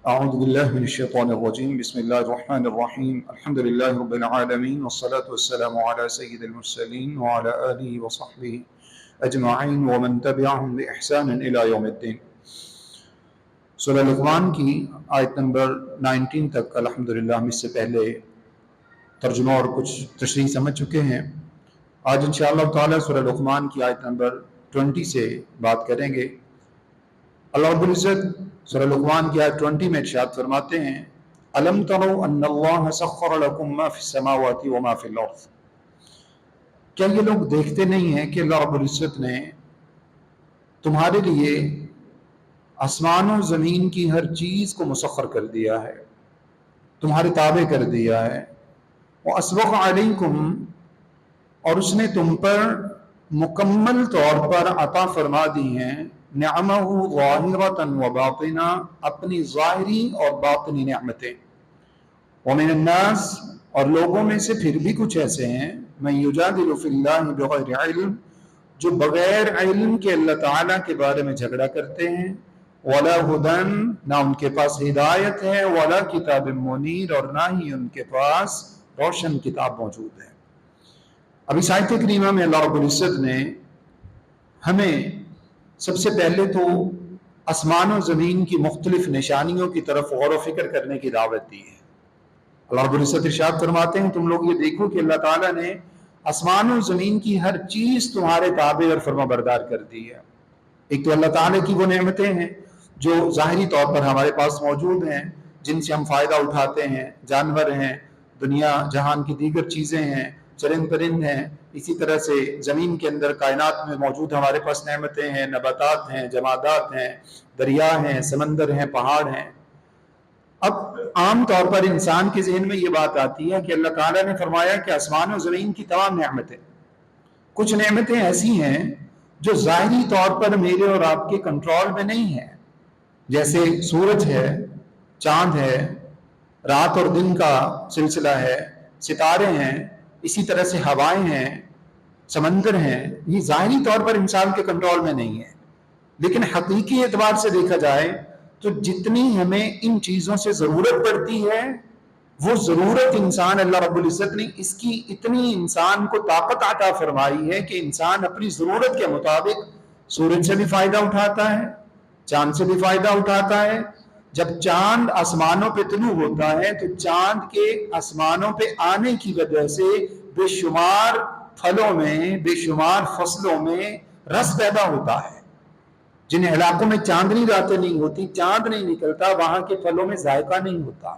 أعوذ بالله من الشيطان الرجيم بسم الله الرحمن الرحيم الحمد لله رب العالمين والصلاة والسلام على سيد المرسلين وعلى آله وصحبه أجمعين ومن تبعهم بإحسان إلى يوم الدين. سورہ لقمان کی آیت نمبر 19 تک الحمدللہ ہم اس سے پہلے ترجمہ اور کچھ تشریح سمجھ چکے ہیں. آج انشاءاللہ تعالی سورہ لقمان کی آیت نمبر 20 سے بات کریں گے. اللہ رب العزت سورہ لقمان کی آیت 20 میں ارشاد فرماتے ہیں أَلَمْ تَرَوْا أَنَّ اللَّهَ سَخَّرَ لَكُم مَّا فِي السَّمَاوَاتِ وَمَا فِي الْأَرْضِ. کیا یہ لوگ دیکھتے نہیں ہیں کہ اللہ رب العزت نے تمہارے لیے آسمان و زمین کی ہر چیز کو مسخر کر دیا ہے، تمہارے تابع کر دیا ہے. وَأَسْبَغَ عَلَيْكُمْ، اور اس نے تم پر مکمل طور پر عطا فرما دی ہیں نعمہ ظاہرۃ و باطنہ، اپنی ظاہری اور باطنی نعمتیں. ومن الناس، اور لوگوں میں سے پھر بھی کچھ ایسے ہیں من یجادل فی اللہ بغیر علم، جو بغیر علم کے اللہ تعالیٰ کے بارے میں جھگڑا کرتے ہیں. ولا ہدن، نہ ان کے پاس ہدایت ہے. ولا کتاب منیر، اور نہ ہی ان کے پاس روشن کتاب موجود ہے. اب اس آیت کریمہ میں اللہ رب العزت نے ہمیں سب سے پہلے تو آسمان و زمین کی مختلف نشانیوں کی طرف غور و فکر کرنے کی دعوت دی ہے. اللہ رب العزت ارشاد فرماتے ہیں تم لوگ یہ دیکھو کہ اللہ تعالیٰ نے آسمان و زمین کی ہر چیز تمہارے تابع اور فرما بردار کر دی ہے. ایک تو اللہ تعالیٰ کی وہ نعمتیں ہیں جو ظاہری طور پر ہمارے پاس موجود ہیں، جن سے ہم فائدہ اٹھاتے ہیں. جانور ہیں، دنیا جہان کی دیگر چیزیں ہیں، چرند پرند ہیں. اسی طرح سے زمین کے اندر کائنات میں موجود ہمارے پاس نعمتیں ہیں، نباتات ہیں، جمادات ہیں، دریا ہیں، سمندر ہیں، پہاڑ ہیں. اب عام طور پر انسان کے ذہن میں یہ بات آتی ہے کہ اللہ تعالیٰ نے فرمایا کہ آسمان و زمین کی تمام نعمتیں، کچھ نعمتیں ایسی ہیں جو ظاہری طور پر میرے اور آپ کے کنٹرول میں نہیں ہیں، جیسے سورج ہے، چاند ہے، رات اور دن کا سلسلہ ہے، ستارے ہیں، اسی طرح سے ہوائیں ہیں، سمندر ہیں. یہ ظاہری طور پر انسان کے کنٹرول میں نہیں ہے، لیکن حقیقی اعتبار سے دیکھا جائے تو جتنی ہمیں ان چیزوں سے ضرورت پڑتی ہے وہ ضرورت انسان اللہ رب العزت نے اس کی اتنی انسان کو طاقت عطا فرمائی ہے کہ انسان اپنی ضرورت کے مطابق سورج سے بھی فائدہ اٹھاتا ہے، چاند سے بھی فائدہ اٹھاتا ہے. جب چاند آسمانوں پہ طلوع ہوتا ہے تو چاند کے آسمانوں پہ آنے کی وجہ سے بے شمار پھلوں میں، بے شمار فصلوں میں رس پیدا ہوتا ہے. جن علاقوں میں چاندنی راتیں نہیں ہوتی، چاند نہیں نکلتا، وہاں کے پھلوں میں ذائقہ نہیں ہوتا.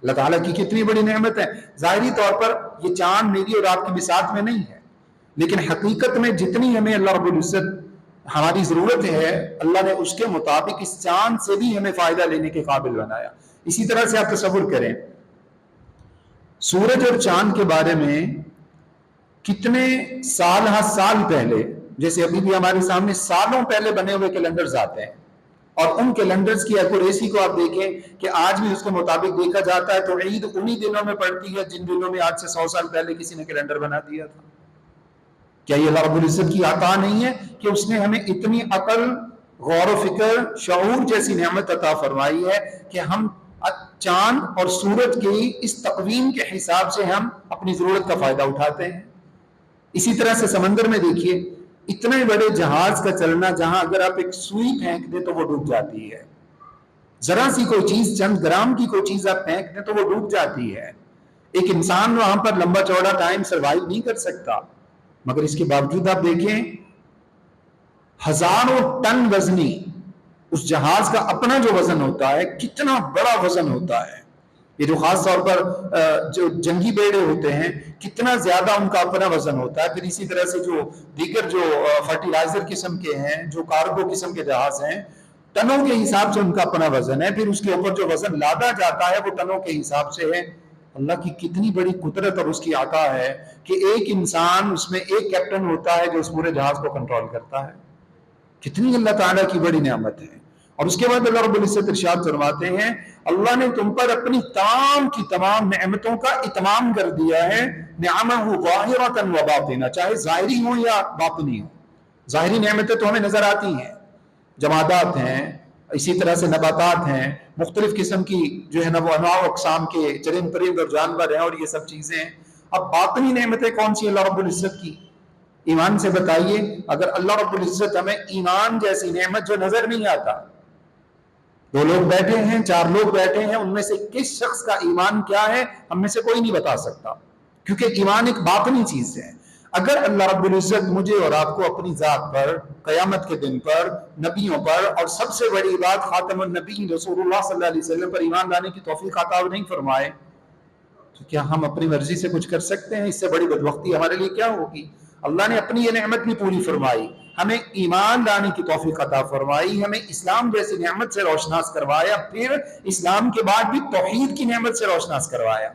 اللہ تعالیٰ کی کتنی بڑی نعمت ہے. ظاہری طور پر یہ چاند میری اور آپ کی بساط میں نہیں ہے، لیکن حقیقت میں جتنی ہمیں اللہ رب العزت ہماری ضرورت ہے، اللہ نے اس کے مطابق اس چاند سے بھی ہمیں فائدہ لینے کے قابل بنایا. اسی طرح سے آپ تصور کریں سورج اور چاند کے بارے میں کتنے سال ہر سال پہلے، جیسے ابھی بھی ہمارے سامنے سالوں پہلے بنے ہوئے کیلنڈرز آتے ہیں، اور ان کیلنڈرز کی ایکوریسی کو آپ دیکھیں کہ آج بھی اس کے مطابق دیکھا جاتا ہے تو عید انہی دنوں میں پڑتی ہے جن دنوں میں آج سے 100 سال پہلے کسی نے کیلنڈر بنا دیا تھا. کیا یہ اللہ رب العزت کی عطا نہیں ہے کہ اس نے ہمیں اتنی عقل، غور و فکر، شعور جیسی نعمت عطا فرمائی ہے کہ ہم چاند اور سورج کی اس تقویم کے حساب سے ہم اپنی ضرورت کا فائدہ اٹھاتے ہیں. اسی طرح سے سمندر میں دیکھیے اتنے بڑے جہاز کا چلنا، جہاں اگر آپ ایک سوئی پھینک دیں تو وہ ڈوب جاتی ہے. ذرا سی کوئی چیز، چند گرام کی کوئی چیز آپ پھینک دیں تو وہ ڈوب جاتی ہے. ایک انسان وہاں پر لمبا چوڑا ٹائم سروائیو نہیں کر سکتا، مگر اس کے باوجود آپ دیکھیں ہزاروں ٹن وزنی اس جہاز کا اپنا جو وزن ہوتا ہے، کتنا بڑا وزن ہوتا ہے. یہ جو خاص طور پر جو جنگی بیڑے ہوتے ہیں کتنا زیادہ ان کا اپنا وزن ہوتا ہے. پھر اسی طرح سے جو دیگر جو فرٹیلائزر قسم کے ہیں، جو کارگو قسم کے جہاز ہیں، ٹنوں کے حساب سے ان کا اپنا وزن ہے. پھر اس کے اوپر جو وزن لادا جاتا ہے وہ ٹنوں کے حساب سے ہے. اللہ کی کتنی بڑی قدرت اور اس کی عطا ہے کہ ایک انسان، اس میں ایک کیپٹن ہوتا ہے جو اس پورے جہاز کو کنٹرول کرتا ہے. کتنی اللہ تعالیٰ کی بڑی نعمت ہے. اور اس کے بعد اللہ رب العزت ارشاد فرماتے ہیں اللہ نے تم پر اپنی تمام کی تمام نعمتوں کا اتمام کر دیا ہے. نعمہ ظاہرۃ و باطنہ، چاہے ظاہری ہوں یا باطنی ہوں. ظاہری نعمتیں تو ہمیں نظر آتی ہیں، جمادات ہیں، اسی طرح سے نباتات ہیں، مختلف قسم کی جو ہے نا وہ انواع و اقسام کے چرند پرند اور جانور ہیں، اور یہ سب چیزیں ہیں۔ اب باطنی نعمتیں کون سی اللہ رب العزت کی؟ ایمان سے بتائیے، اگر اللہ رب العزت ہمیں ایمان جیسی نعمت جو نظر نہیں آتا، 2 لوگ بیٹھے ہیں، 4 لوگ بیٹھے ہیں، ان میں سے کس شخص کا ایمان کیا ہے ہم میں سے کوئی نہیں بتا سکتا، کیونکہ ایمان ایک باطنی چیز ہے۔ اگر اللہ رب العزت مجھے اور آپ کو اپنی ذات پر، قیامت کے دن پر، نبیوں پر، اور سب سے بڑی بات خاتم النبی رسول اللہ صلی اللہ علیہ وسلم پر ایمان لانے کی توفیق عطا نہیں فرمائے، تو کیا ہم اپنی مرضی سے کچھ کر سکتے ہیں؟ اس سے بڑی بدبختی ہمارے لیے کیا ہوگی؟ اللہ نے اپنی یہ نعمت بھی پوری فرمائی، ہمیں ایمان لانے کی توفیق عطا فرمائی، ہمیں اسلام جیسی نعمت سے روشناس کروایا، پھر اسلام کے بعد بھی توحید کی نعمت سے روشناس کروایا،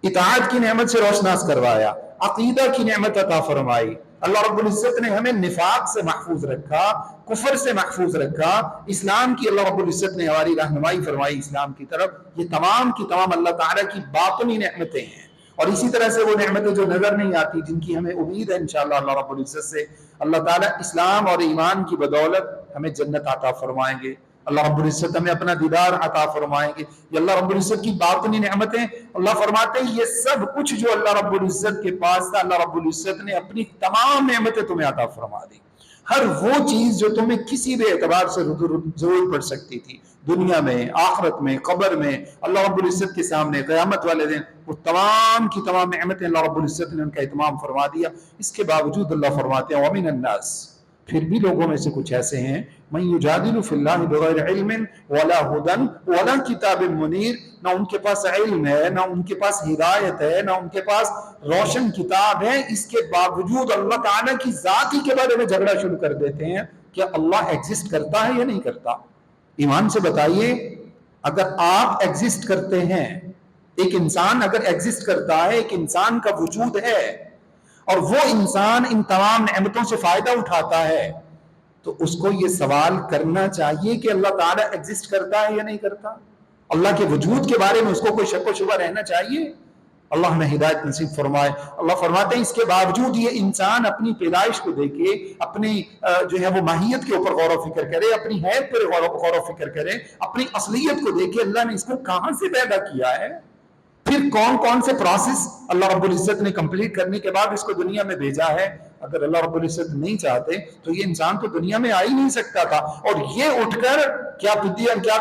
اطاعت کی نعمت سے روشناس کروایا، عقیدہ کی نعمت عطا فرمائی۔ اللہ رب العزت نے ہمیں نفاق سے محفوظ رکھا، کفر سے محفوظ رکھا، اسلام کی اللہ رب العزت نے ہماری رہنمائی فرمائی اسلام کی طرف۔ یہ تمام کی تمام اللہ تعالیٰ کی باطنی نعمتیں ہیں، اور اسی طرح سے وہ نعمتیں جو نظر نہیں آتی، جن کی ہمیں امید ہے انشاءاللہ اللہ رب العزت سے، اللہ تعالیٰ اسلام اور ایمان کی بدولت ہمیں جنت عطا فرمائیں گے، اللہ رب العزت ہمیں اپنا دیدار عطا فرمائیں گے۔ یہ اللہ رب العزت کی باطنی نعمتیں، اللہ فرماتے ہیں یہ سب کچھ جو اللہ رب العزت کے پاس تھا، اللہ رب العزت نے اپنی تمام نعمتیں تمہیں عطا فرما دی۔ ہر وہ چیز جو تمہیں کسی بھی اعتبار سے ضرورت پڑ سکتی تھی، دنیا میں، آخرت میں، قبر میں، اللہ رب العزت کے سامنے قیامت والے دن، وہ تمام کی تمام نعمتیں اللہ رب العزت نے ان کا اتمام فرما دیا۔ اس کے باوجود اللہ فرماتے ہیں وَمِنَ النَّاسِ، پھر بھی لوگوں میں سے کچھ ایسے ہیں مَن يُجَادِلُ فِي اللَّهِ بِغَيْرِ عِلْمٍ وَلَا هُدًى وَلَا كِتَابٍ مُنِيرٍ، نہ ان کے پاس علم ہے، نہ ان کے پاس ہدایت ہے، نہ ان کے پاس روشن کتاب ہے، اس کے باوجود اللہ تعالیٰ کی ذات ہی کے بارے میں جھگڑا شروع کر دیتے ہیں کہ اللہ ایگزسٹ کرتا ہے یا نہیں کرتا۔ ایمان سے بتائیے، اگر آپ ایگزسٹ کرتے ہیں، ایک انسان اگر ایگزسٹ کرتا ہے، ایک انسان کا وجود ہے، اور وہ انسان ان تمام نعمتوں سے فائدہ اٹھاتا ہے، تو اس کو یہ سوال کرنا چاہیے کہ اللہ تعالیٰ ایگزسٹ کرتا ہے یا نہیں کرتا۔ اللہ کے وجود کے بارے میں اس کو کوئی شک و شبہ رہنا چاہیے۔ اللہ ہمیں ہدایت نصیب فرمائے۔ اللہ فرماتے ہیں اس کے باوجود یہ انسان اپنی پیدائش کو دیکھے، اپنی جو ہے وہ ماہیت کے اوپر غور و فکر کرے، اپنی حیثیت پر غور و فکر کرے، اپنی اصلیت کو دیکھے، اللہ نے اس کو کہاں سے پیدا کیا ہے، پھر کون کون سے پروسیس اللہ رب العزت نے کمپلیٹ کرنے کے بعد اس کو دنیا میں بھیجا ہے۔ اگر اللہ رب العزت نہیں چاہتے تو یہ انسان تو دنیا میں آ ہی نہیں سکتا تھا۔ اور یہ اٹھ کر کیا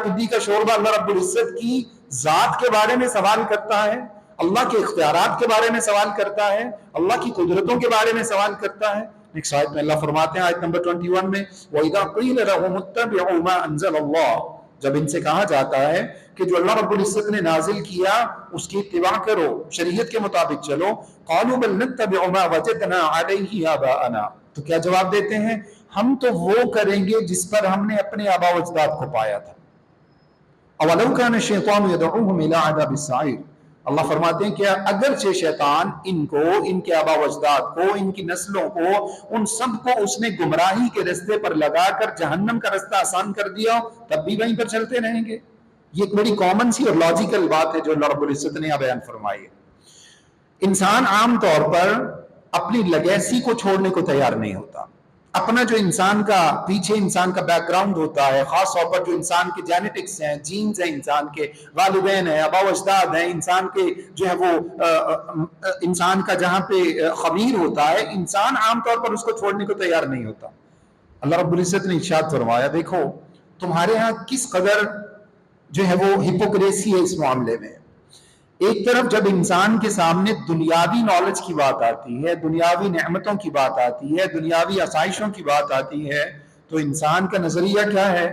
پدی کا شوربہ اللہ رب العزت کی ذات کے بارے میں سوال کرتا ہے، اللہ کے اختیارات کے بارے میں سوال کرتا ہے، اللہ کی قدرتوں کے بارے میں سوال کرتا ہے۔ نیکسٹ آیت میں اللہ فرماتے ہیں، آیت نمبر 21 میں وَإِذَا قِيلَ لَهُمُ اتَّبِعُوا مَا أَنزَلَ اللَّهُ، جب ان سے کہا جاتا ہے کہ جو اللہ رب العزت نے نازل کیا اس کی اتباع کرو، شریعت کے مطابق چلو، قالوا بل نتبع ما وجدنا علیہ آباءنا، تو کیا جواب دیتے ہیں؟ ہم تو وہ کریں گے جس پر ہم نے اپنے آباء و اجداد کو پایا تھا۔ اولو کان الشیطان یدعوہم الی عذاب السعیر، اللہ فرماتے ہیں کہ اگرچہ شیطان ان کو، ان کے آباء و اجداد کو، ان کی نسلوں کو، ان سب کو اس نے گمراہی کے رستے پر لگا کر جہنم کا رستہ آسان کر دیا، تب بھی وہیں پر چلتے رہیں گے۔ یہ ایک بڑی کامن سی اور لاجیکل بات ہے جو اللہ رب العزت نے یہاں بیان فرمائی ہے۔ انسان عام طور پر اپنی لیگیسی کو چھوڑنے کو تیار نہیں ہوتا۔ اپنا جو انسان کا پیچھے انسان کا بیک گراؤنڈ ہوتا ہے، خاص طور پر جو انسان کے جینیٹکس ہیں، جینز ہیں، انسان کے والدین ہیں، آباء و اجداد ہیں، انسان کے جو ہے وہ انسان کا جہاں پہ خمیر ہوتا ہے، انسان عام طور پر اس کو چھوڑنے کو تیار نہیں ہوتا۔ اللہ رب العزت نے ارشاد فرمایا، دیکھو تمہارے ہاں کس قدر جو ہے وہ ہپوکریسی ہے اس معاملے میں۔ ایک طرف جب انسان کے سامنے دنیاوی نالج کی بات آتی ہے، دنیاوی نعمتوں کی بات آتی ہے، دنیاوی آسائشوں کی بات آتی ہے، تو انسان کا نظریہ کیا ہے؟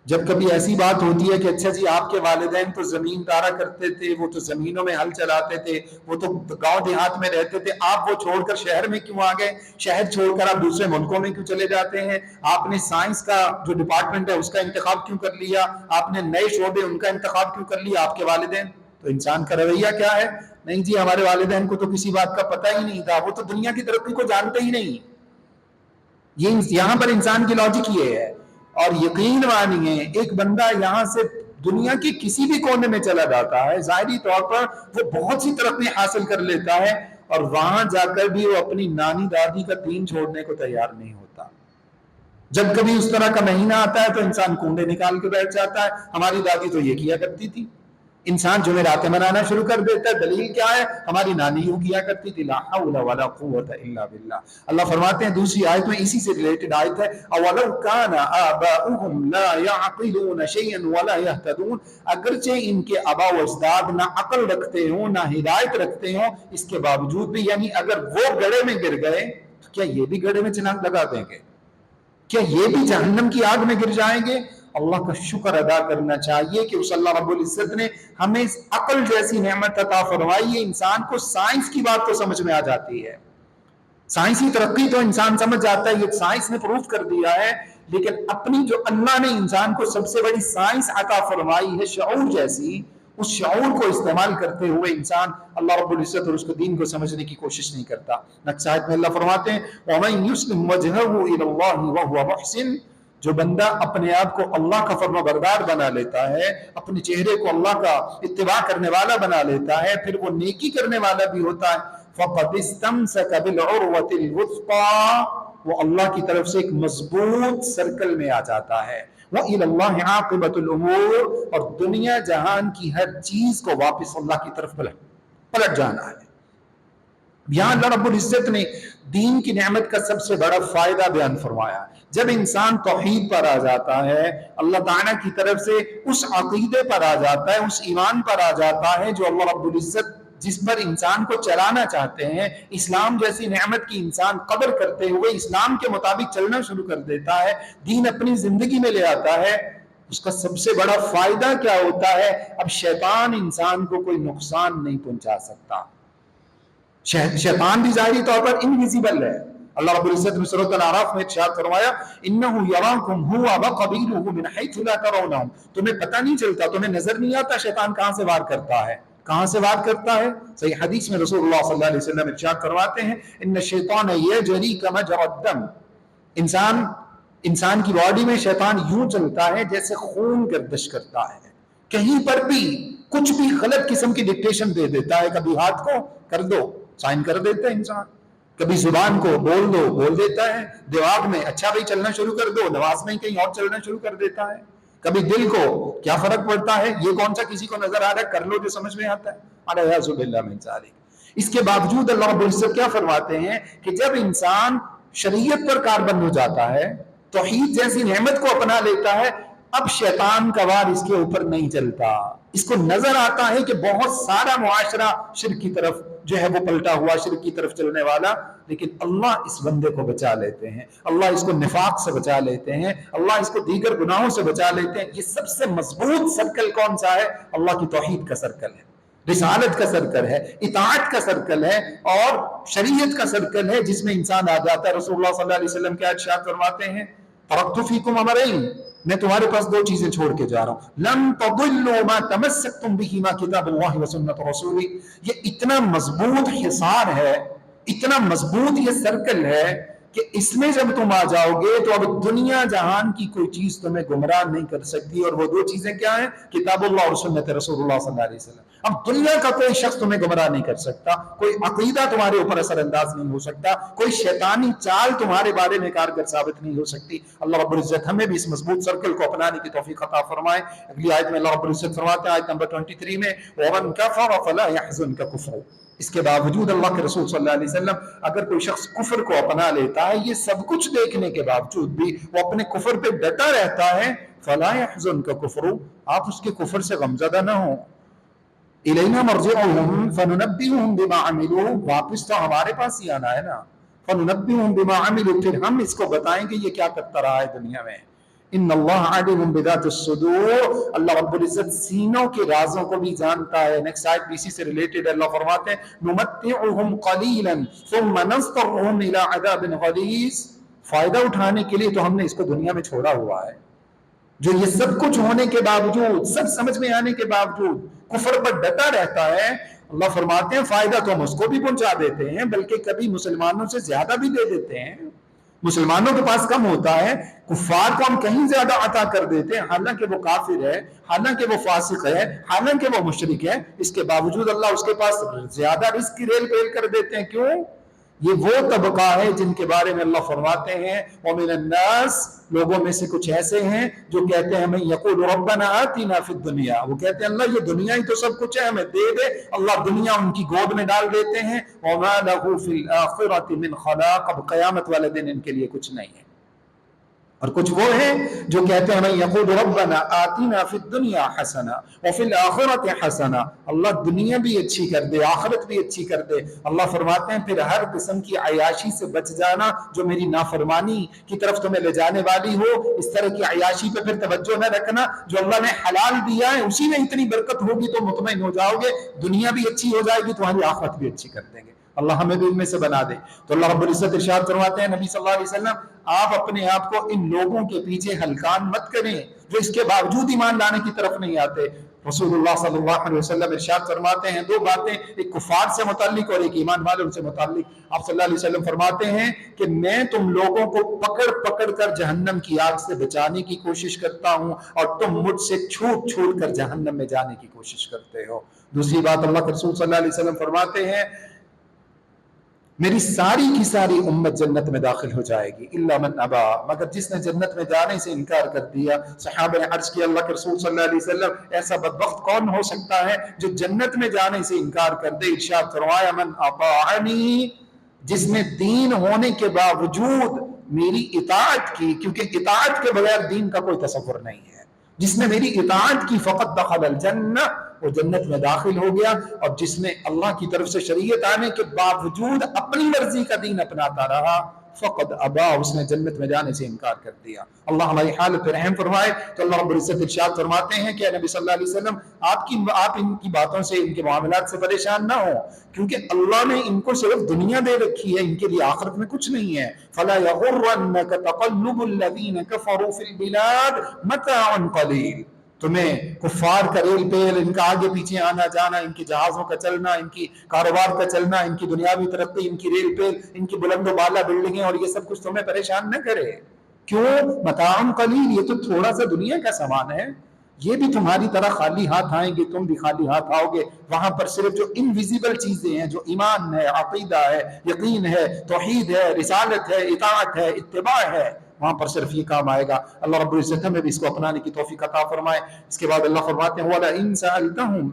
جب کبھی ایسی بات ہوتی ہے کہ اچھا جی آپ کے والدین تو زمین دارا کرتے تھے، وہ تو زمینوں میں ہل چلاتے تھے، وہ تو گاؤں دیہات میں رہتے تھے، آپ وہ چھوڑ کر شہر میں کیوں آ گئے؟ شہر چھوڑ کر آپ دوسرے ملکوں میں کیوں چلے جاتے ہیں؟ آپ نے سائنس کا جو ڈپارٹمنٹ ہے اس کا انتخاب کیوں کر لیا؟ آپ نے نئے شعبے ان کا انتخاب کیوں کر لیا؟ آپ کے والدین، تو انسان کا رویہ کیا ہے؟ نہیں جی ہمارے والدین کو تو کسی بات کا پتہ ہی نہیں تھا، وہ تو دنیا کی ترقی کو جانتے ہی نہیں۔ یہ یہاں پر انسان کی لاجک یہ ہے، اور یقین مانیے ایک بندہ یہاں سے دنیا کی کسی بھی کونے میں چلا جاتا ہے، ظاہری طور پر وہ بہت سی ترقی حاصل کر لیتا ہے، اور وہاں جا کر بھی وہ اپنی نانی دادی کا دین چھوڑنے کو تیار نہیں ہوتا۔ جب کبھی اس طرح کا مہینہ آتا ہے تو انسان کنڈے نکال کے بیٹھ جاتا ہے. ہماری دادی تو یہ کیا کرتی تھی. انسان جمعراتیں منانا شروع کر دیتا ہے. دلیل کیا ہے؟ ہماری نانی یوں کیا کرتی تھی. لا حول ولا قوت الا باللہ. اللہ فرماتے ہیں دوسری آیت میں، اسی سے ریلیٹڈ آیت ہے، اولو کان آباؤہم لا یعقلون شیئا ولا یہتدون، اگرچہ ان کے آبا و اجداد نہ عقل رکھتے ہوں نہ ہدایت رکھتے ہوں، اس کے باوجود بھی، یعنی اگر وہ گڑھے میں گر گئے تو کیا یہ بھی گڑھے میں چناک لگا دیں گے؟ کیا یہ بھی جہنم کی آگ میں گر جائیں گے؟ اللہ کا شکر ادا کرنا چاہیے کہ اس اللہ رب العزت نے ہمیں عقل جیسی نعمت عطا فرمائی ہے. انسان کو سائنس کی بات تو سمجھ میں آ جاتی ہے، سائنسی ترقی تو انسان سمجھ جاتا ہے، یہ سائنس نے پروف کر دیا ہے. لیکن اپنی جو اللہ نے انسان کو سب سے بڑی سائنس عطا فرمائی ہے شعور جیسی، اس شعور کو استعمال کرتے ہوئے انسان اللہ رب العزت اور اس کو دین کو سمجھنے کی کوشش نہیں کرتا. نیکسٹ آیت میں اللہ فرماتے ہیں وَمَن يُسْلِمْ وَجْهَهُ إِلَى اللَّهِ وَهُوَ مُحْسِنٌ، جو بندہ اپنے آپ کو اللہ کا فرما بردار بنا لیتا ہے، اپنے چہرے کو اللہ کا اتباع کرنے والا بنا لیتا ہے، پھر وہ نیکی کرنے والا بھی ہوتا ہے، فَقَدِ اسْتَمْسَكَ بِالْعُرْوَةِ الْوُثْقَىٰ، وہ اللہ کی طرف سے ایک مضبوط سرکل میں آ جاتا ہے. وَإِلَى اللَّهِ عَاقِبَةُ الْأُمُورِ، اور دنیا جہان کی ہر چیز کو واپس اللہ کی طرف پلٹ جانا ہے. یہاں اللہ رب العزت نے دین کی نعمت کا سب سے بڑا فائدہ بیان فرمایا. جب انسان توحید پر آ جاتا ہے، اللہ تعالیٰ کی طرف سے اس عقیدے پر آ جاتا ہے، اس ایمان پر آ جاتا ہے جو اللہ رب العزت جس پر انسان کو چلانا چاہتے ہیں، اسلام جیسی نعمت کی انسان قدر کرتے ہوئے اسلام کے مطابق چلنا شروع کر دیتا ہے، دین اپنی زندگی میں لے آتا ہے، اس کا سب سے بڑا فائدہ کیا ہوتا ہے؟ اب شیطان انسان کو کوئی نقصان نہیں پہنچا سکتا. شیطان بھی ظاہری طور پر انویزیبل ہے. اللہ رب العزت نے سورۃ الاعراف میں ارشاد فرمایا انہ یراکم هو وقبیلہ من حیث لا ترونہم، تمہیں پتہ نہیں چلتا، تمہیں نظر نہیں آتا شیطان کہاں سے وار کرتا ہے. کہاں سے وار کرتا ہے؟ صحیح حدیث میں رسول اللہ صلی اللہ علیہ وسلم ارشاد فرماتے ہیں ان الشیطان یجری کمجرى الدم، انسان کی باڈی میں شیطان یوں چلتا ہے جیسے خون گردش کرتا ہے. کہیں پر بھی کچھ بھی غلط قسم کی ڈکٹیشن دے دیتا ہے. کبھی ہاتھ کو کر دو، سائن کر دیتا ہے انسان، کبھی زبان کو بول دو، بول دیتا ہے، دماغ میں اچھا بھائی چلنا شروع کر دو، نماز میں کہیں اور چلنا شروع کر دیتا ہے. کبھی دل کو کیا فرق پڑتا ہے، یہ کون سا کسی کو نظر آ رہا ہے، کر لو جو سمجھ میں آتا ہے. اعوذ باللہ من ذالک. اس کے باوجود اللہ رب العزت کیا فرماتے ہیں کہ جب انسان شریعت پر کاربند ہو جاتا ہے، توحید جیسی نعمت کو اپنا لیتا ہے، اب شیطان کا وار اس کے اوپر نہیں چلتا. اس کو نظر آتا ہے کہ بہت سارا معاشرہ شرک کی طرف جو ہے وہ پلٹا ہوا، شرک کی طرف چلنے والا، لیکن اللہ اس بندے کو بچا لیتے ہیں، اللہ اس کو نفاق سے بچا لیتے ہیں، اللہ اس کو دیگر گناہوں سے بچا لیتے ہیں. یہ سب سے مضبوط سرکل کون سا ہے؟ اللہ کی توحید کا سرکل ہے، رسالت کا سرکل ہے، اطاعت کا سرکل ہے اور شریعت کا سرکل ہے، جس میں انسان آ جاتا ہے. رسول اللہ صلی اللہ علیہ وسلم کیا ارشاد فرماتے ہیں ترکت فیکم امرین، میں تمہارے پاس دو چیزیں چھوڑ کے جا رہا ہوں، لن تضلوا ما تمسکتم بہما کتاب اللہ و سنت رسولی. یہ اتنا مضبوط حصار ہے، اتنا مضبوط یہ سرکل ہے کہ اس میں جب تم آ جاؤ گے تو اب دنیا جہان کی کوئی چیز تمہیں گمراہ نہیں کر سکتی. اور وہ دو چیزیں کیا ہیں؟ کتاب اللہ اور سنت رسول اللہ صلی اللہ علیہ وسلم. اب دنیا کا کوئی شخص تمہیں گمراہ نہیں کر سکتا، کوئی عقیدہ تمہارے اوپر اثر انداز نہیں ہو سکتا، کوئی شیطانی چال تمہارے بارے میں کارگر ثابت نہیں ہو سکتی. اللہ رب العزت ہمیں بھی اس مضبوط سرکل کو اپنانے کی توفیق عطا فرمائے. اگلی آیت میں اللہ رب العزت فرماتے ہیں آیت نمبر 23 میں وَمَنْ كَفَرَ فَلَا يَحْزُنْكَ كُفْرُهُ. اس کے باوجود اللہ کے رسول صلی اللہ علیہ وسلم اگر کوئی شخص کفر کو اپنا لیتا ہے، یہ سب کچھ دیکھنے کے باوجود بھی وہ اپنے کفر پہ ڈٹا رہتا ہے، فَلَا يَحْزُنْكَ كُفْرُهُ، آپ اس کے کفر سے غمزدہ نہ ہوں. الینا مرجعہم فننبئہم بما عملوا، واپس تو ہمارے پاس ہی آنا ہے نا. فننبئہم بما عملوا، پھر ہم اس کو بتائیں گے یہ کیا کرتا رہا ہے دنیا میں. ان اللہ علیم بذات الصدور، اللہ رب العزت سینوں کے رازوں کو بھی جانتا ہے. نیکسٹ آیت بھی اسی سے ریلیٹڈ ہے. اللہ فرماتے ہیں نمتعہم قلیلا ثم نضطرہم الی عذاب غلیظ. فائدہ اٹھانے کے لیے تو ہم نے اس کو دنیا میں چھوڑا ہوا ہے، جو یہ سب کچھ ہونے کے باوجود، سب سمجھ میں آنے کے باوجود کفر پر ڈٹا رہتا ہے. اللہ فرماتے ہیں فائدہ تو ہم اس کو بھی پہنچا دیتے ہیں، بلکہ کبھی مسلمانوں سے زیادہ بھی دے دیتے ہیں. مسلمانوں کے پاس کم ہوتا ہے، کفار کو ہم کہیں زیادہ عطا کر دیتے ہیں، حالانکہ وہ کافر ہے، حالانکہ وہ فاسق ہے، حالانکہ وہ مشرک ہے. اس کے باوجود اللہ اس کے پاس زیادہ رزق کی ریل پیل کر دیتے ہیں. کیوں؟ یہ وہ طبقہ ہے جن کے بارے میں اللہ فرماتے ہیں وَمِنَ النَّاسِ لوگوں میں سے کچھ ایسے ہیں جو کہتے ہیں ہمیں یقول ربنا آتنا فی الدنیا، وہ کہتے ہیں اللہ یہ دنیا ہی تو سب کچھ ہے ہمیں دے دے، اللہ دنیا ان کی گود میں ڈال دیتے ہیں وَمَا لَهُ فِي الْآخِرَةِ مِنْ خَلَاقٍ، اب قیامت والے دن ان کے لیے کچھ نہیں ہے۔ اور کچھ وہ ہیں جو کہتے ہیں ہمیں یقول ربنا آتنا فی الدنیا حسنہ وفی الآخرۃ حسنہ، اللہ دنیا بھی اچھی کر دے آخرت بھی اچھی کر دے۔ اللہ فرماتے ہیں پھر ہر قسم کی عیاشی سے بچ جانا جو میری نافرمانی کی طرف تمہیں لے جانے والی ہو، اس طرح کی عیاشی پہ پھر توجہ نہ رکھنا، جو اللہ نے حلال دیا ہے اسی میں اتنی برکت ہوگی تو مطمئن ہو جاؤ گے، دنیا بھی اچھی ہو جائے گی تمہاری آخرت بھی اچھی کر دیں گے، اللہ ہمیں بھی ان میں سے بنا دے۔ تو اللہ رب العزت ارشاد فرماتے ہیں نبی صلی اللہ علیہ وسلم آپ اپنے آپ کو ان لوگوں کے پیچھے ہلکان مت کریں جو اس کے باوجود ایمان لانے کی طرف نہیں آتے۔ رسول اللہ صلی اللہ علیہ وسلم ارشاد فرماتے ہیں دو باتیں، ایک کفار سے متعلق اور ایک ایمان والوں سے متعلق۔ آپ صلی اللہ علیہ وسلم فرماتے ہیں کہ میں تم لوگوں کو پکڑ پکڑ کر جہنم کی آگ سے بچانے کی کوشش کرتا ہوں اور تم مجھ سے چھوٹ چھوٹ کر جہنم میں جانے کی کوشش کرتے ہو۔ دوسری بات اللہ کے رسول صلی اللہ علیہ وسلم فرماتے ہیں میری ساری کی ساری امت جنت میں داخل ہو جائے گی الا من ابا، مگر جس نے جنت میں جانے سے انکار کر دیا۔ صحابہ نے عرض کیا اللہ کے رسول صلی اللہ علیہ وسلم ایسا بدبخت کون ہو سکتا ہے جو جنت میں جانے سے انکار کر دے؟ ارشاد فرمایا من اطاعنی، جس نے دین ہونے کے باوجود میری اطاعت کی، کیونکہ اطاعت کے بغیر دین کا کوئی تصور نہیں ہے، جس نے میری اطاعت کی فقط دخل الجنہ، وہ جنت میں داخل ہو گیا، اور جس نے اللہ کی طرف سے شریعت آنے کے باوجود اپنی مرضی کا دین اپناتا رہا فقد ابا، اس نے جنت میں جانے سے انکار کر دیا۔ اللہ ہماری حالت پر رحم فرمائے۔ تو اللہ رب العزت ارشاد فرماتے ہیں کہ نبی صلی اللہ علیہ وسلم آپ ان کی باتوں سے ان کے معاملات سے پریشان نہ ہو، کیونکہ اللہ نے ان کو صرف دنیا دے رکھی ہے، ان کے لیے آخرت میں کچھ نہیں ہے۔ فلا یغرنک تقلب الذین کفروا فی البلاد متاع قلیل، تمہیں کفار کا ریل پیل، ان کا آگے پیچھے آنا جانا، ان کے جہازوں کا چلنا، ان کی کاروبار کا چلنا، ان کی دنیاوی ترقی، ان کی ریل پیل، ان کی بلند و بالا بلڈنگیں اور یہ سب کچھ تمہیں پریشان نہ کرے۔ کیوں؟ متاع قلیل، یہ تو تھوڑا سا دنیا کا سامان ہے، یہ بھی تمہاری طرح خالی ہاتھ آئیں گے، تم بھی خالی ہاتھ آؤ گے۔ وہاں پر صرف جو انویزیبل چیزیں ہیں، جو ایمان ہے، عقیدہ ہے، یقین ہے، توحید ہے، رسالت ہے، اطاعت ہے، اتباع ہے، وہاں پر صرف یہ کام آئے گا۔ اللہ رب العزت ہمیں بھی اس کو اپنانے کی توفیق عطا فرمائے۔ اس کے بعد اللہ فرماتے ہیں وَلَئِن سَأَلْتَهُم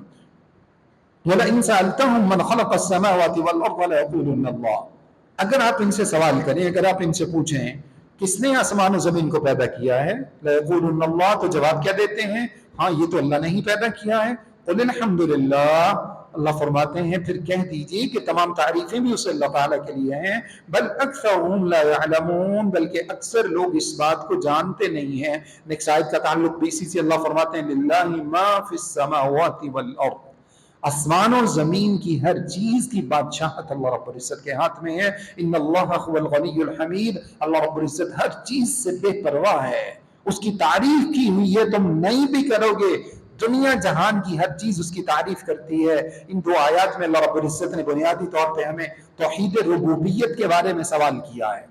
مَّنْ خَلَقَ السَّمَاوَاتِ وَالْأَرْضَ لَيَقُولُنَّ اللَّهُ، اگر آپ ان سے سوال کریں، اگر آپ ان سے پوچھیں کس نے آسمان و زمین کو پیدا کیا ہے، لَيَقُولُنَّ اللَّهُ، تو جواب کیا دیتے ہیں؟ ہاں یہ تو اللہ نے ہی پیدا کیا ہے۔ قُلِ الْحَمْدُ لِلَّهِ، اللہ فرماتے ہیں پھر کہہ دیجئے کہ تمام تعریفیں بھی اسے اللہ تعالیٰ کے لیے ہیں، بل اکثرهم لا يعلمون، بلکہ اکثر لوگ اس بات کو جانتے نہیں ہیں۔ نیکسٹ آیت کا تعلق بھی اسی سے، اللہ فرماتے ہیں للہ ما فی السماوات والارض، آسمان اور زمین کی ہر چیز کی بادشاہت اللہ رب العزت کے ہاتھ میں ہے۔ ان اللہ هو الغنی الحمید، اللہ رب العزت ہر چیز سے بے پرواہ ہے، اس کی تعریف کی ہوئی ہے، تم نہیں بھی کرو گے، دنیا جہان کی ہر چیز اس کی تعریف کرتی ہے۔ ان دو آیات میں اللہ رب العزت نے بنیادی طور پہ ہمیں توحید ربوبیت کے بارے میں سوال کیا ہے۔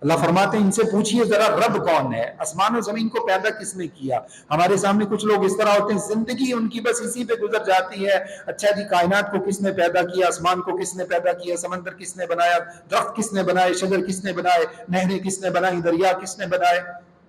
اللہ فرماتے ہیں ان سے پوچھئے ذرا رب کون ہے، آسمان و زمین کو پیدا کس نے کیا؟ ہمارے سامنے کچھ لوگ اس طرح ہوتے ہیں زندگی ان کی بس اسی پہ گزر جاتی ہے، اچھا جی کائنات کو کس نے پیدا کیا، آسمان کو کس نے پیدا کیا، سمندر کس نے بنایا، درخت کس نے بنائے، شجر کس نے بنائے، نہریں کس نے بنائی، دریا کس نے بنائے۔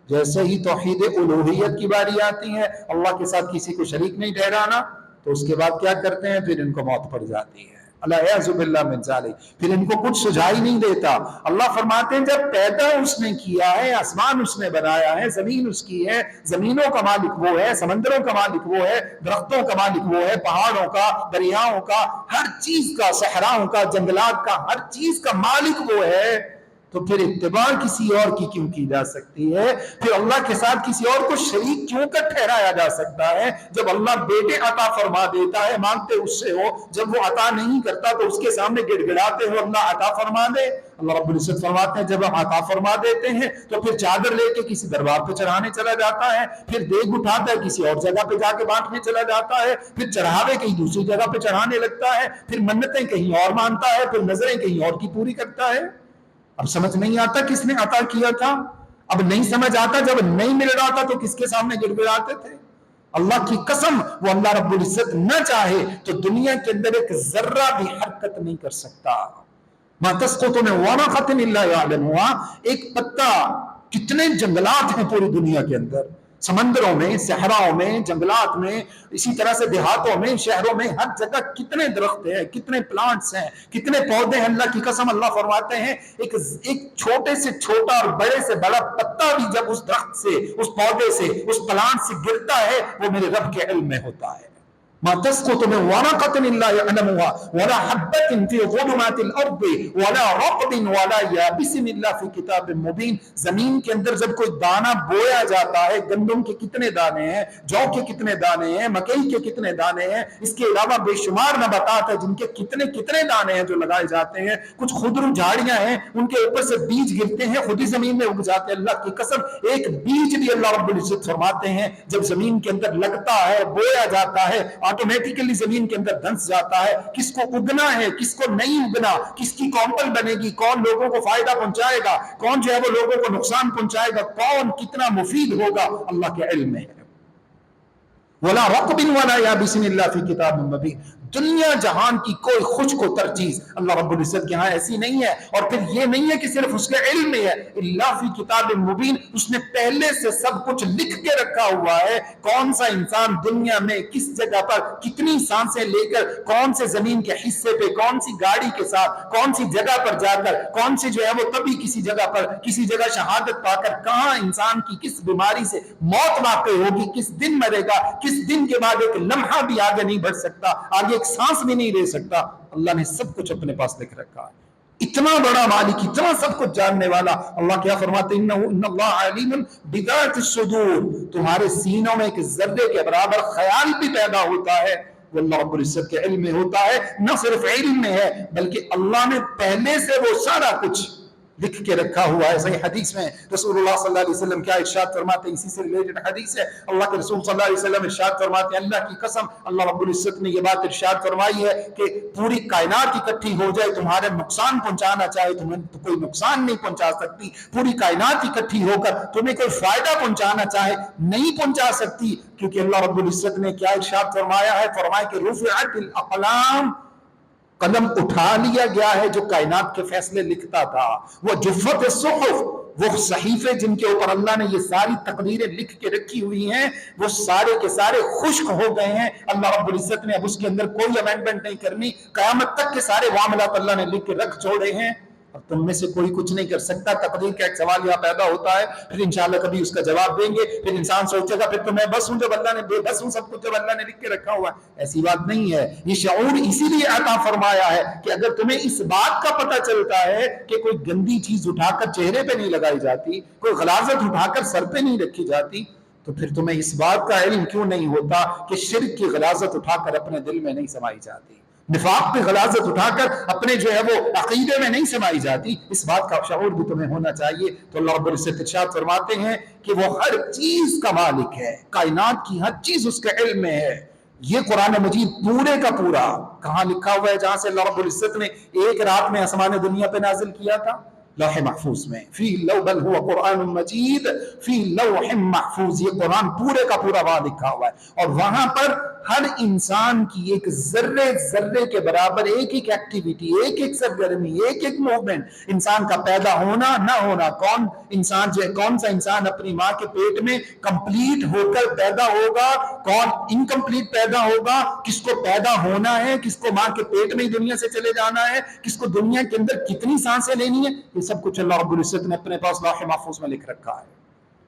جیسے ہی توحید الوہیت کی باری آتی ہے، اللہ کے ساتھ کسی کو شریک نہیں ٹھہرانا، تو اس کے بعد کیا کرتے ہیں؟ پھر ان کو موت پڑ جاتی ہے، الیعاذ باللہ من ذالک، پھر ان کو کچھ سجائی نہیں دیتا۔ اللہ فرماتے ہیں جب پیدا اس نے کیا ہے، آسمان اس نے بنایا ہے، زمین اس کی ہے، زمینوں کا مالک وہ ہے، سمندروں کا مالک وہ ہے، درختوں کا مالک وہ ہے، پہاڑوں کا، دریاؤں کا، ہر چیز کا، صحراؤں کا، جنگلات کا، ہر چیز کا مالک وہ ہے، تو پھر اتباع کسی اور کی کیوں کی جا سکتی ہے؟ پھر اللہ کے ساتھ کسی اور کو شریک کیوں کر ٹھہرایا جا سکتا ہے؟ جب اللہ بیٹے عطا فرما دیتا ہے مانگتے اس سے ہو، جب وہ عطا نہیں کرتا تو اس کے سامنے گڑ گڑاتے ہو اللہ عطا فرما دے۔ اللہ رب العزت فرماتے ہیں جب ہم عطا فرما دیتے ہیں تو پھر چادر لے کے کسی دربار پہ چڑھانے چلا جاتا ہے، پھر دیگ اٹھاتا ہے کسی اور جگہ پہ جا کے بانٹنے چلا جاتا ہے، پھر چڑھاوے کہیں دوسری جگہ پہ چڑھانے لگتا ہے، پھر منتیں کہیں اور مانتا ہے، پھر نظریں کہیں اور کی پوری کرتا ہے۔ اب سمجھ نہیں آتا کس نے عطا کیا تھا، اب نہیں سمجھ آتا جب نہیں مل رہا تھا تو کس کے سامنے گڑ گڑاتے تھے۔ اللہ کی قسم وہ اللہ رب العزت نہ چاہے تو دنیا کے اندر ایک ذرہ بھی حرکت نہیں کر سکتا۔ ما تسقط من ورقۃ الا یعلمھا، ایک پتا، کتنے جنگلات ہیں پوری دنیا کے اندر، سمندروں میں، صحراؤں میں، جنگلات میں، اسی طرح سے دیہاتوں میں، شہروں میں، ہر جگہ کتنے درخت ہیں، کتنے پلانٹس ہیں، کتنے پودے ہیں۔ اللہ کی قسم، اللہ فرماتے ہیں ایک چھوٹے سے چھوٹا اور بڑے سے بڑا پتا بھی جب اس درخت سے، اس پودے سے، اس پلانٹ سے گرتا ہے، وہ میرے رب کے علم میں ہوتا ہے۔ ما تسقط من ورقة إلا يعلمها ولا حبة في ظلمات الأرض ولا رطب ولا يابس إلا في كتاب مبين۔ زمین کے اندر جب کوئی دانہ بویا جاتا ہے، گندم کے کتنے دانے ہیں، جو کے کتنے دانے ہیں، مکئی کے کتنے دانے ہیں، اس کے علاوہ بے شمار نباتات ہیں جن کے کتنے کتنے دانے ہیں جو لگائے جاتے ہیں، کچھ خضر جھاڑیاں ہیں ان کے اوپر سے بیج گرتے ہیں، خود ہی زمین میں اگ جاتے ہیں۔ اللہ کی قسم، ایک بیج بھی اللہ رب العزت فرماتے ہیں جب زمین کے اندر لگتا ہے، بویا جاتا ہے، آٹومیٹیکلی زمین کے اندر دھنس جاتا ہے۔ کس کو اگنا ہے، کس کو نہیں اگنا، کس کی کونپل بنے گی، کون لوگوں کو فائدہ پہنچائے گا، کون جو ہے وہ لوگوں کو نقصان پہنچائے گا، کون کتنا مفید ہوگا، اللہ کے علم میں ہے۔ ولا رطب ولا یابس الا فی کتاب مبین۔ دنیا جہان کی کوئی خشک و تر چیز اللہ رب العزت کے ہاں ایسی نہیں ہے، اور پھر یہ نہیں ہے کہ صرف اس کے علم میں ہے، الا فی کتاب مبین، اس نے پہلے سے سب کچھ لکھ کے رکھا ہوا ہے۔ کون سا انسان دنیا میں کس جگہ پر کتنی سانسیں لے کر، کون سے زمین کے حصے پہ، کون سی گاڑی کے ساتھ، کون سی جگہ پر جا کر، کون سی جو ہے وہ کبھی کسی جگہ پر کسی جگہ شہادت پا کر، کہاں انسان کی کس بیماری سے موت واقع ہوگی، کس دن مرے گا، کس دن کے بعد ایک لمحہ بھی آگے نہیں بڑھ سکتا، آگے ایک سانس بھی نہیں لے سکتا، اللہ نے سب کچھ اپنے پاس لکھ رکھا ہے۔ اتنا بڑا مالک، اتنا سب کچھ جاننے والا اللہ کیا فرماتے ہیں، ان اللہ علیم بذات الصدور، تمہارے سینوں میں ایک ذرے کے برابر خیال بھی پیدا ہوتا ہے، وہ اللہ رب العزت کے علم میں ہوتا ہے۔ نہ صرف علم میں ہے بلکہ اللہ نے پہلے سے وہ سارا کچھ لکھ کے رکھا ہوا ہے۔ صحیح حدیث میں رسول اللہ صلی اللہ علیہ وسلم کیا ارشاد فرماتے ہیں، اسی سے ریلیٹڈ حدیث ہے، اللہ کے رسول صلی اللہ علیہ وسلم ارشاد فرماتے ہیں، اللہ کی قسم، اللہ رب العزت نے یہ بات ارشاد فرمائی ہے کہ پوری کائنات اکٹھی ہو جائے، تمہارا نقصان پہنچانا چاہے تمہیں تو کوئی نقصان نہیں پہنچا سکتی، پوری کائنات اکٹھی ہو کر تمہیں کوئی فائدہ پہنچانا چاہے نہیں پہنچا سکتی، کیونکہ اللہ رب العزت نے کیا ارشاد فرمایا ہے، فرمایا کہ رفعت الاقلام، قلم اٹھا لیا گیا ہے جو کائنات کے فیصلے لکھتا تھا، وہ جفت الصحف، وہ صحیفے جن کے اوپر اللہ نے یہ ساری تقریریں لکھ کے رکھی ہوئی ہیں، وہ سارے کے سارے خشک ہو گئے ہیں۔ اللہ رب العزت نے اب اس کے اندر کوئی امینڈمنٹ نہیں کرنی، قیامت تک کے سارے معاملات اللہ نے لکھ کے رکھ چھوڑے ہیں، اب تم میں سے کوئی کچھ نہیں کر سکتا۔ تقدیر کا ایک سوال یہاں پیدا ہوتا ہے، پھر انشاءاللہ کبھی اس کا جواب دیں گے، پھر انسان سوچے گا پھر تو میں بس ہوں جب اللہ نے، بے بس ہوں سب کچھ جب اللہ نے لکھ کے رکھا ہوا ہے۔ ایسی بات نہیں ہے، یہ شعور اسی لیے عطا فرمایا ہے کہ اگر تمہیں اس بات کا پتہ چلتا ہے کہ کوئی گندی چیز اٹھا کر چہرے پہ نہیں لگائی جاتی، کوئی غلاظت اٹھا کر سر پہ نہیں رکھی جاتی، تو پھر تمہیں اس بات کا علم کیوں نہیں ہوتا کہ شرک کی غلاظت اٹھا کر اپنے دل میں نہیں سمائی جاتی، نفاق پہ غلاظت اٹھا کر اپنے جو ہے وہ عقیدے میں نہیں سمائی جاتی، اس بات کا شعور بھی تمہیں ہونا چاہیے۔ تو اللہ رب العزت ارشاد فرماتے ہیں کہ وہ ہر چیز کا مالک ہے، کائنات کی ہر چیز اس کے علم میں ہے۔ یہ قرآن مجید پورے کا پورا کہاں لکھا ہوا ہے، جہاں سے اللہ رب العزت نے ایک رات میں آسمان دنیا پہ نازل کیا تھا، لوح محفوظ میں، فی لو بل ہوا قرآن مجید فی لوح محفوظ، یہ قرآن پورے کا پورا وہاں لکھا ہوا ہے، اور وہاں پر ہر انسان کی ایک ذرے ذرے کے برابر ایک ایک ایکٹیویٹی، ایک ایک سرگرمی، ایک ایک موومنٹ، انسان کا پیدا ہونا نہ ہونا، کون انسان جو ہے، کون سا انسان اپنی ماں کے پیٹ میں کمپلیٹ ہو کر پیدا ہوگا، کون انکمپلیٹ پیدا ہوگا، کس کو پیدا ہونا ہے، کس کو ماں کے پیٹ میں ہی دنیا سے چلے جانا ہے، کس کو دنیا کے اندر کتنی سانسیں لینی ہے، یہ سب کچھ اللہ رب العزت نے اپنے پاس لوح محفوظ میں لکھ رکھا ہے۔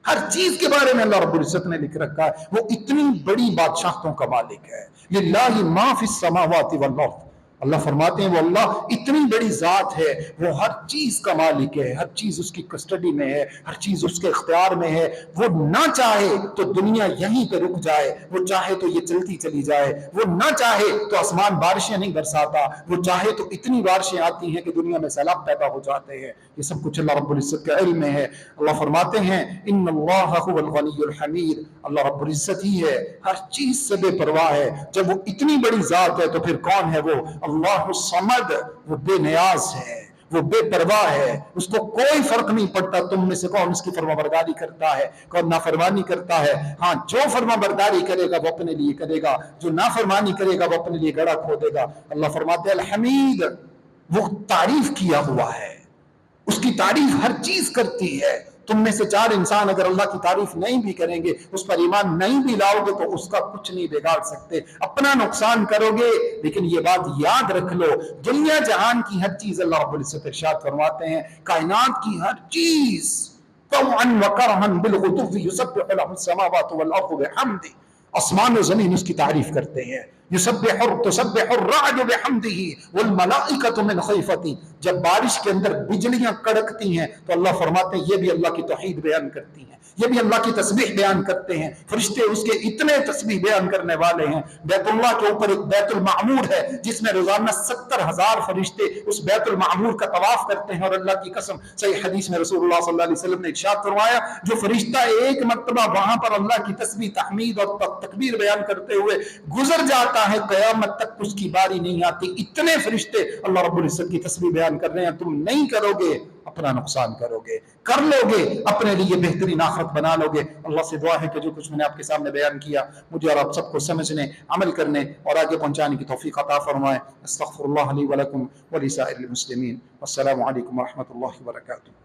ہر چیز کے بارے میں اللہ رب العزت نے لکھ رکھا ہے، وہ اتنی بڑی بادشاہتوں کا مالک ہے۔ للہ ما فی السماوات والارض، اللہ فرماتے ہیں وہ اللہ اتنی بڑی ذات ہے، وہ ہر چیز کا مالک ہے، ہر چیز اس کی کسٹڈی میں ہے، ہر چیز اس کے اختیار میں ہے۔ وہ نہ چاہے تو دنیا یہیں پہ رک جائے، وہ چاہے تو یہ چلتی چلی جائے، وہ نہ چاہے تو آسمان بارشیں نہیں برساتا، وہ چاہے تو اتنی بارشیں آتی ہیں کہ دنیا میں سیلاب پیدا ہو جاتے ہیں، یہ سب کچھ اللہ رب العزت کے علم میں ہے۔ اللہ فرماتے ہیں ان اللہ هو الغنی الحمید، اللہ رب العزت ہی ہے، ہر چیز سے بے پرواہ ہے۔ جب وہ اتنی بڑی ذات ہے تو پھر کون ہے وہ؟ اللہ الصمد، وہ بے نیاز ہے، وہ بے پرواہ ہے، اس کو کوئی فرق نہیں پڑتا تم میں سے کون اس کی فرما برداری کرتا ہے، کون نافرمانی کرتا ہے۔ ہاں، جو فرما برداری کرے گا وہ اپنے لیے کرے گا، جو نافرمانی کرے گا وہ اپنے لیے گڑھا کھودے گا۔ اللہ فرماتے ہیں الحمید، وہ تعریف کیا ہوا ہے، اس کی تعریف ہر چیز کرتی ہے۔ تم میں سے 4 انسان اگر اللہ کی تعریف نہیں بھی کریں گے، اس پر ایمان نہیں بھی لاؤ گے، تو اس کا کچھ نہیں بگاڑ سکتے، اپنا نقصان کرو گے۔ لیکن یہ بات یاد رکھ لو، دنیا جہان کی ہر چیز، اللہ رب العزت ارشاد فرماتے ہیں، کائنات کی ہر چیز طوعا وکرہا بالغدو یسبح له السماوات والارض بحمدہ، آسمان و زمین اس کی تعریف کرتے ہیں۔ تسبح الرعد بحمدہ والملائکۃ من خیفتہ، جب بارش کے اندر بجلیاں کڑکتی ہیں تو اللہ فرماتے ہیں یہ بھی اللہ کی توحید بیان کرتی ہیں، یہ بھی اللہ کی تسبیح بیان کرتے ہیں، فرشتے اس کے اتنے تسبیح بیان کرنے والے ہیں۔ بیت اللہ کے اوپر ایک بیت المعمور ہے جس میں روزانہ 70,000 فرشتے اس بیت المعمور کا طواف کرتے ہیں، اور اللہ کی قسم صحیح حدیث میں رسول اللہ صلی اللہ علیہ وسلم نے ارشاد فرمایا، جو فرشتہ ایک مرتبہ وہاں پر اللہ کی تسبیح تحمید اور تکبیر بیان کرتے ہوئے گزر جاتا ہے، قیامت تک اس کی باری نہیں آتی۔ اتنے فرشتے اللہ رب العزت کی تسبیح بیان کر رہے ہیں، تم نہیں کرو گے اپنا نقصان کرو گے، کر لو گے اپنے لیے بہترین آخرت بنا لو گے۔ اللہ سے دعا ہے کہ جو کچھ میں نے آپ کے سامنے بیان کیا، مجھے اور آپ سب کو سمجھنے، عمل کرنے اور آگے پہنچانے کی توفیق عطا فرمائے۔ استغفر اللہ لی ولکم ولسائر المسلمین، والسلام علیکم ورحمۃ اللہ وبرکاتہ۔